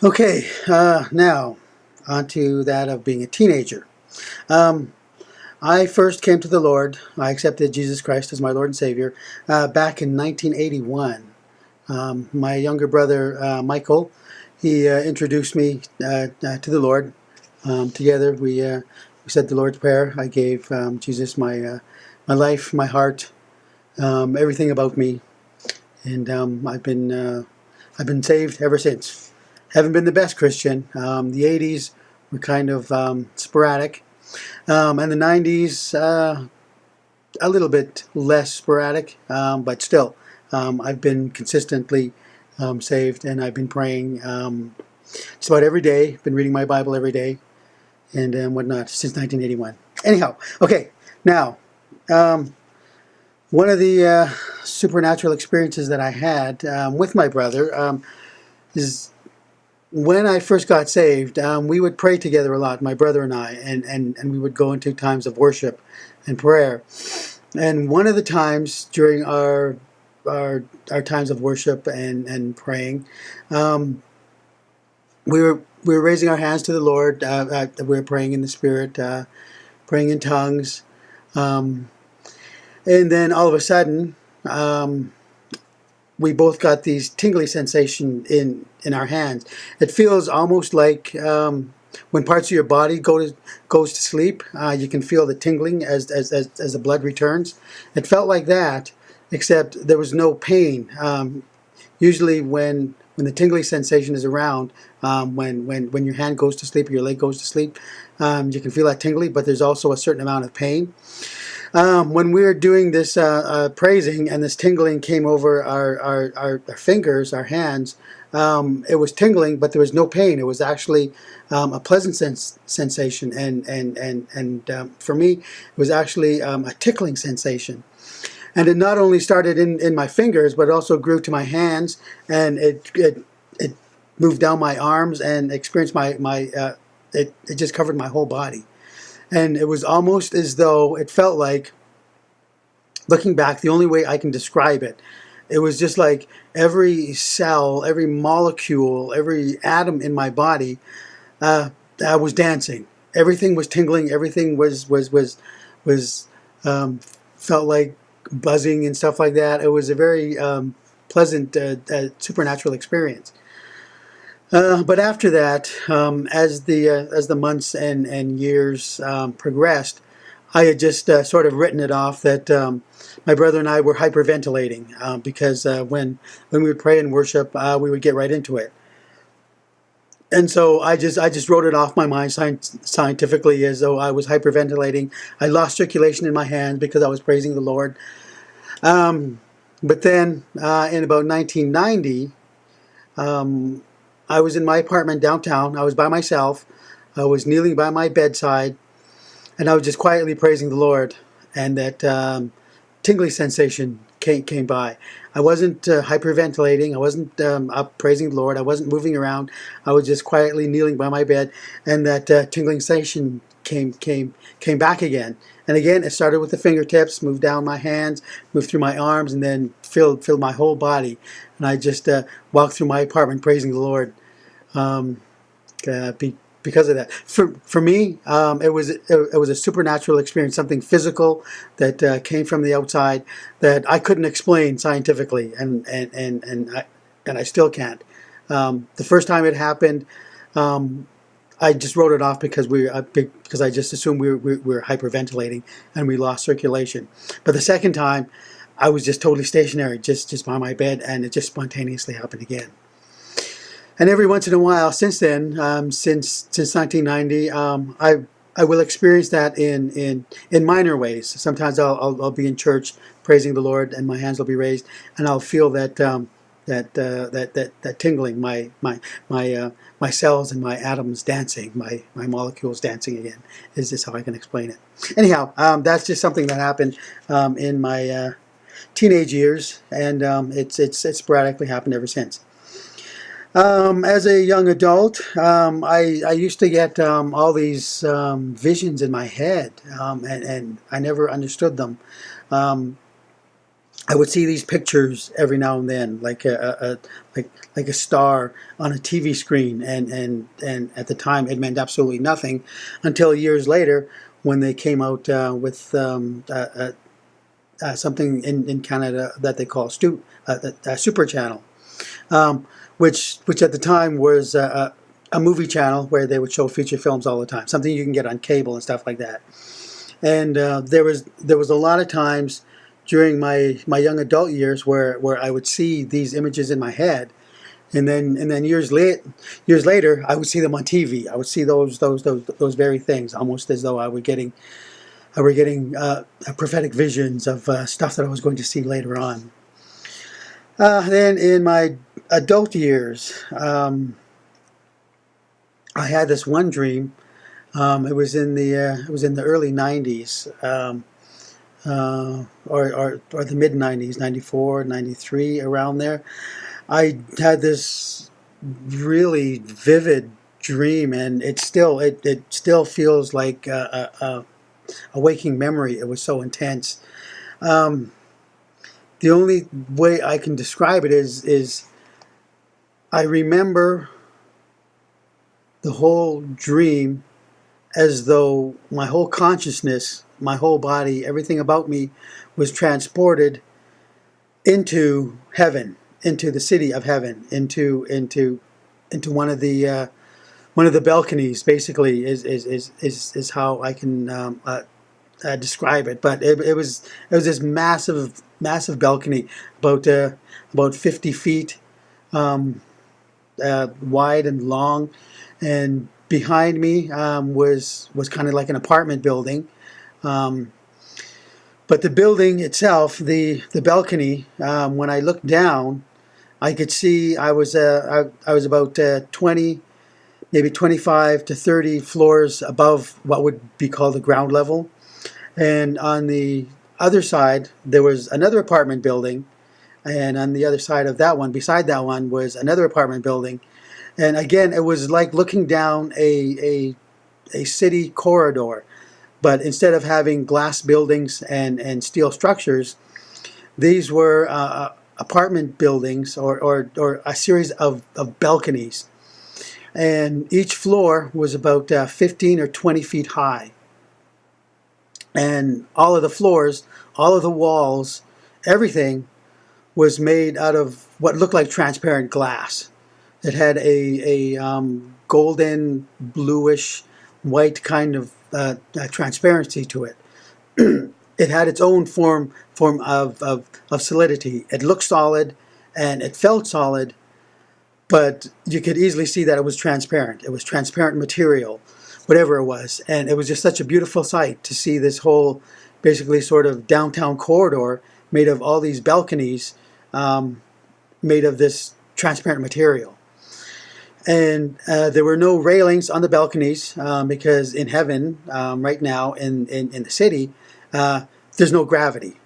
Okay, now on to that of being a teenager. Um, I first came to the Lord. I accepted Jesus Christ as my Lord and Savior back in 1981. My younger brother, Michael, he introduced me to the Lord. Together, we said the Lord's Prayer. I gave Jesus my life, my heart, everything about me, and I've been saved ever since. Haven't been the best Christian. The '80s were kind of sporadic, and the '90s a little bit less sporadic, but still, I've been consistently saved, and I've been praying just about every day. Been reading my Bible every day, and whatnot since 1981. Anyhow, okay, now. One of the supernatural experiences that I had with my brother is when I first got saved. We would pray together a lot, my brother and I, and we would go into times of worship and prayer. And one of the times during our times of worship and praying, we were raising our hands to the Lord. We were praying in the Spirit, praying in tongues. Um, And then all of a sudden, we both got these tingly sensation in our hands. It feels almost like when parts of your body goes to sleep. You can feel the tingling as the blood returns. It felt like that, except there was no pain. Usually, when the tingly sensation is around, when your hand goes to sleep or your leg goes to sleep, you can feel that tingly. But there's also a certain amount of pain. When we were doing this praising and this tingling came over our fingers, our hands, it was tingling, but there was no pain. It was actually a pleasant sensation, and for me, it was actually a tickling sensation. And it not only started in my fingers, but it also grew to my hands, and it moved down my arms and experienced it just covered my whole body. And it was almost as though it felt like, looking back, the only way I can describe it, it was just like every cell, every molecule, every atom in my body was dancing. Everything was tingling. Everything was felt like buzzing and stuff like that. It was a very pleasant supernatural experience. But after that, as the months and years progressed, I had just sort of written it off that my brother and I were hyperventilating because when we would pray and worship, we would get right into it. And so I just wrote it off my mind scientifically as though I was hyperventilating. I lost circulation in my hands because I was praising the Lord. But then in about 1990. I was in my apartment downtown. I was by myself. I was kneeling by my bedside, and I was just quietly praising the Lord. And that tingly sensation came by. I wasn't hyperventilating. I wasn't up praising the Lord. I wasn't moving around. I was just quietly kneeling by my bed, and that tingling sensation came back again. And again, it started with the fingertips, moved down my hands, moved through my arms, and then filled my whole body. And I just walked through my apartment praising the Lord because of that. For me, it was a supernatural experience, something physical that came from the outside that I couldn't explain scientifically, and I still can't. The first time it happened, I just wrote it off because I just assumed we were hyperventilating and we lost circulation. But the second time, I was just totally stationary, just by my bed, and it just spontaneously happened again. And every once in a while, since then, since 1990, I will experience that in minor ways. Sometimes I'll be in church praising the Lord, and my hands will be raised, and I'll feel that tingling, my cells and my atoms dancing, my molecules dancing again. Is just how I can explain it. Anyhow, that's just something that happened in my teenage years, and it's sporadically happened ever since. As a young adult, I used to get all these visions in my head, and I never understood them. I would see these pictures every now and then, like like a star on a TV screen, and at the time it meant absolutely nothing, until years later when they came out with something in Canada that they call Super Channel, which at the time was a movie channel where they would show feature films all the time, something you can get on cable and stuff like that. And there was a lot of times during my young adult years where I would see these images in my head, and then years later I would see them on TV. I would see those very things, almost as though I were getting prophetic visions of stuff that I was going to see later on. Then in my adult years, I had this one dream. It was in the early '90s, or the mid '90s, '94, '93, around there. I had this really vivid dream, and it still feels like a waking memory. It was so intense. Um, the only way I can describe it is I remember the whole dream as though my whole consciousness, my whole body, everything about me was transported into heaven, into the city of heaven, into one of the balconies. Basically, is how I can describe it. But it was this massive balcony, about 50 feet wide and long, and behind me was kind of like an apartment building. Um, but the building itself, the balcony, when I looked down, I could see I was about 20, maybe 25 to 30 floors above what would be called the ground level. And on the other side, there was another apartment building, and on the other side of that one, beside that one, was another apartment building. And again, it was like looking down a city corridor, but instead of having glass buildings and steel structures, these were apartment buildings, or a series of balconies. And each floor was about 15 or 20 feet high. And all of the floors, all of the walls, everything was made out of what looked like transparent glass. It had a golden, bluish, white kind of transparency to it. It had its own form of solidity. It looked solid, and it felt solid, but you could easily see that it was transparent. It was transparent material, whatever it was. And it was just such a beautiful sight to see this whole, basically, sort of downtown corridor made of all these balconies, made of this transparent material. And there were no railings on the balconies, because in heaven, right now in the city, there's no gravity.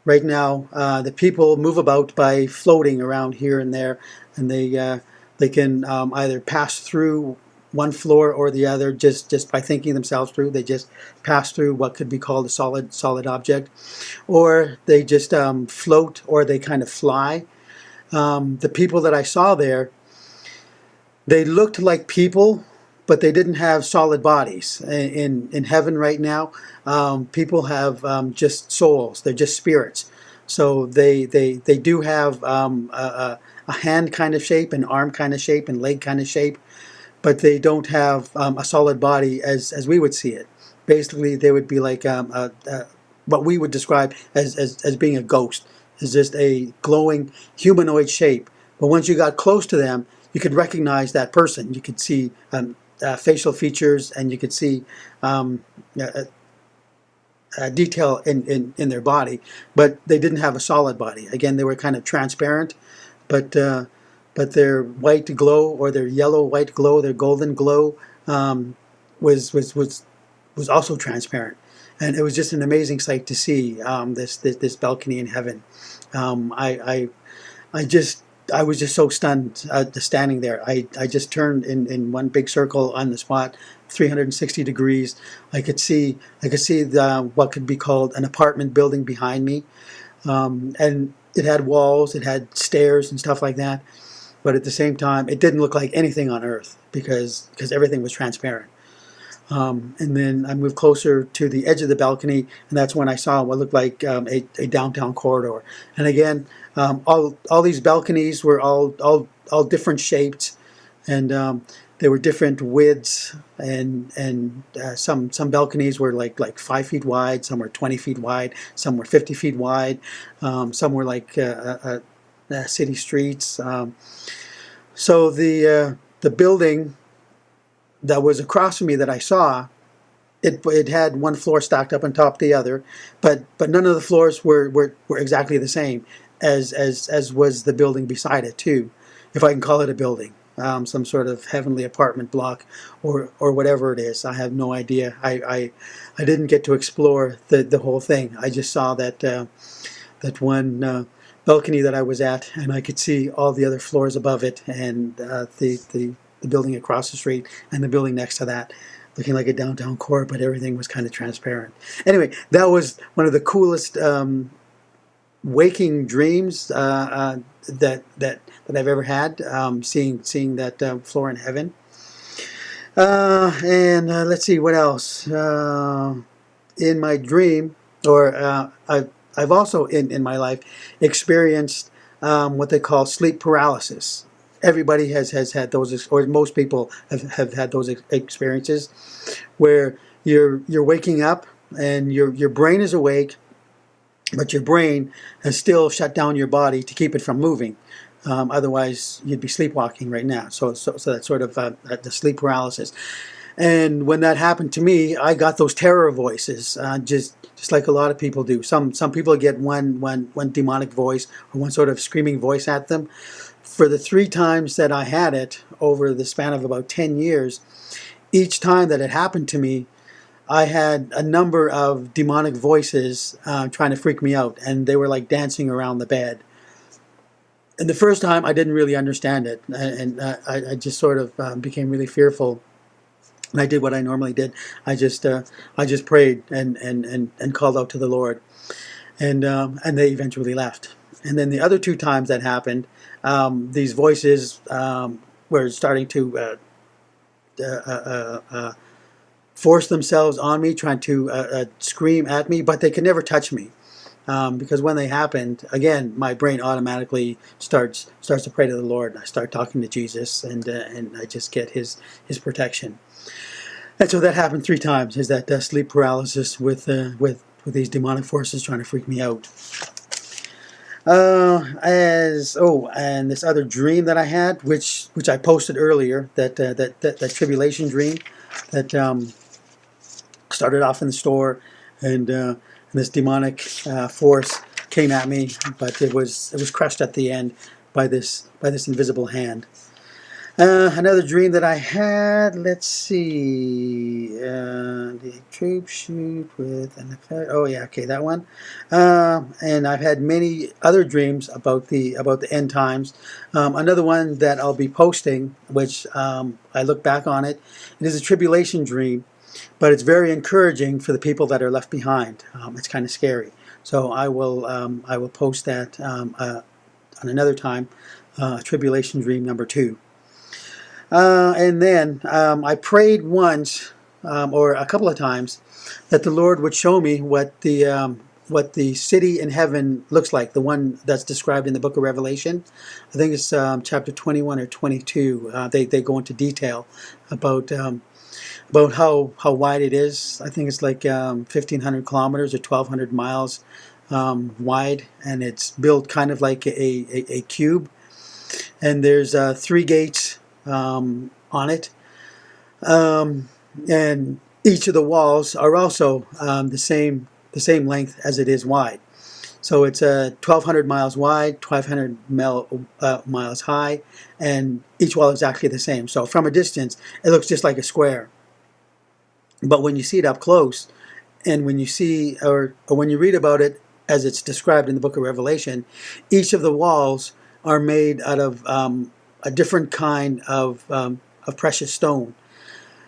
Right now, the people move about by floating around here and there, and they can either pass through one floor or the other just by thinking themselves through. They just pass through what could be called a solid object, or they just float, or they kind of fly. The people that I saw there, they looked like people, but they didn't have solid bodies. In heaven right now, people have just souls. They're just spirits. So they do have a hand kind of shape, an arm kind of shape, and leg kind of shape, but they don't have a solid body as we would see it. Basically, they would be like what we would describe as being a ghost. It's just a glowing humanoid shape. But once you got close to them, you could recognize that person. You could see facial features, and you could see detail in their body, but they didn't have a solid body. Again, they were kind of transparent, but their white glow, or their yellow white glow, their golden glow, was also transparent. And it was just an amazing sight to see this balcony in heaven. I was just so stunned standing there. I just turned in one big circle on the spot, 360 degrees. I could see what could be called an apartment building behind me. And it had walls, it had stairs and stuff like that. But at the same time, it didn't look like anything on Earth because everything was transparent. And then I moved closer to the edge of the balcony, and that's when I saw what looked like a downtown corridor. And again, all these balconies were all different shapes, and there were different widths, and some balconies were like 5 feet wide, some were 20 feet wide, some were 50 feet wide, some were like city streets. So the building that was across from me that I saw, it had one floor stacked up on top of the other, but none of the floors were exactly the same as was the building beside it too, if I can call it a building, some sort of heavenly apartment block or whatever it is. I have no idea. I didn't get to explore the whole thing. I just saw that one balcony that I was at, and I could see all the other floors above it, and the building across the street, and the building next to that, looking like a downtown core, but everything was kind of transparent. Anyway, that was one of the coolest waking dreams that I've ever had. Seeing that floor in heaven. And let's see what else. In my dream, or I've also in my life experienced what they call sleep paralysis. Everybody has had those, or most people have had those experiences, where you're waking up and your brain is awake, but your brain has still shut down your body to keep it from moving. Otherwise, you'd be sleepwalking right now. So that's sort of the sleep paralysis. And when that happened to me, I got those terror voices, just like a lot of people do. Some people get one demonic voice or one sort of screaming voice at them. For the 3 times that I had it over the span of about 10 years, each time that it happened to me, I had a number of demonic voices trying to freak me out, and they were like dancing around the bed. And the first time, I didn't really understand it, and I just sort of became really fearful. And I did what I normally did. I just prayed and called out to the Lord, and they eventually left. And then the other 2 times that happened, these voices were starting to force themselves on me, trying to scream at me, but they could never touch me. Because when they happened, again, my brain automatically starts to pray to the Lord. I start talking to Jesus, and I just get His protection. And so that happened 3 times. Is that sleep paralysis with these demonic forces trying to freak me out. And this other dream that I had, which I posted earlier, that tribulation dream, that started off in the store, and this demonic force came at me, but it was crushed at the end by this invisible hand. Another dream that I had, let's see, the troop shoot with an effect. Oh yeah, okay, that one. And I've had many other dreams about the end times. Another one that I'll be posting, which I look back on it. It is a tribulation dream, but it's very encouraging for the people that are left behind. It's kind of scary, so I will post that on another time. Tribulation dream number 2. And then I prayed once, or a couple of times, that the Lord would show me what the city in heaven looks like, the one that's described in the book of Revelation. I think it's chapter 21 or 22. They go into detail about how wide it is. I think it's like 1,500 kilometers or 1,200 miles wide, and it's built kind of like a cube. And there's 3 gates on it, and each of the walls are also the same length as it is wide. So it's 1,200 miles wide, 1,200 miles high, and each wall is exactly the same. So from a distance, it looks just like a square. But when you see it up close, and when you see or when you read about it as it's described in the book of Revelation, each of the walls are made out of a different kind of precious stone.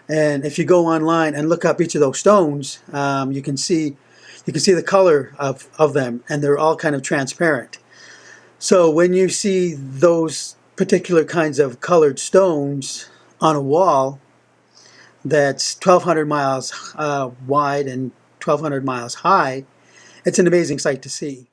And if you go online and look up each of those stones, you can see You can see the color of them, and they're all kind of transparent. So when you see those particular kinds of colored stones on a wall that's 1,200 miles wide and 1,200 miles high, it's an amazing sight to see.